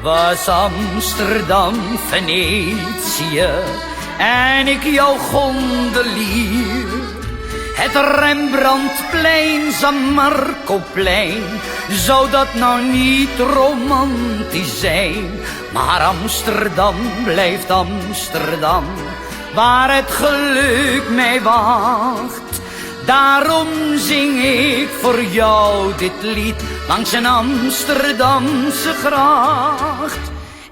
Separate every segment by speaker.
Speaker 1: Was Amsterdam, Venetië en ik jouw gondelier. Het Rembrandtplein, San Marcoplein, zou dat nou niet romantisch zijn? Maar Amsterdam blijft Amsterdam, waar het geluk mij wacht. Daarom zing ik voor jou dit lied langs een Amsterdamse gracht.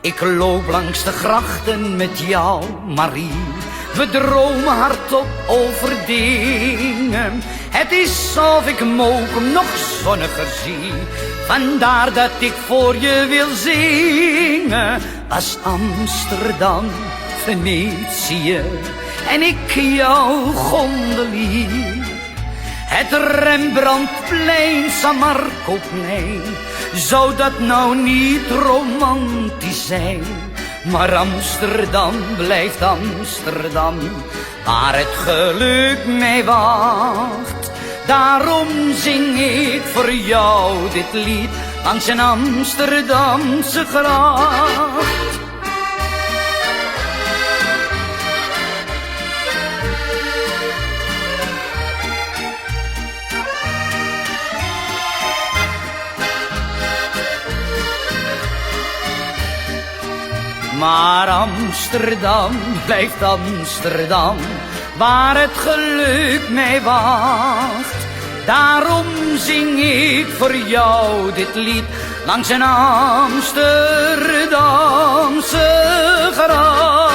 Speaker 1: Ik loop langs de grachten met jou, Marie. We dromen hardop over dingen. Het is of ik mogen nog zonniger zie. Vandaar dat ik voor je wil zingen. Was Amsterdam, Venetië en ik jouw gondelier. Het Rembrandtplein, San Marcoplein, zou dat nou niet romantisch zijn? Maar Amsterdam blijft Amsterdam, waar het geluk mij wacht. Daarom zing ik voor jou dit lied langs een Amsterdamse gracht. Maar Amsterdam blijft Amsterdam, waar het geluk mij wacht. Daarom zing ik voor jou dit lied langs een Amsterdamse gracht.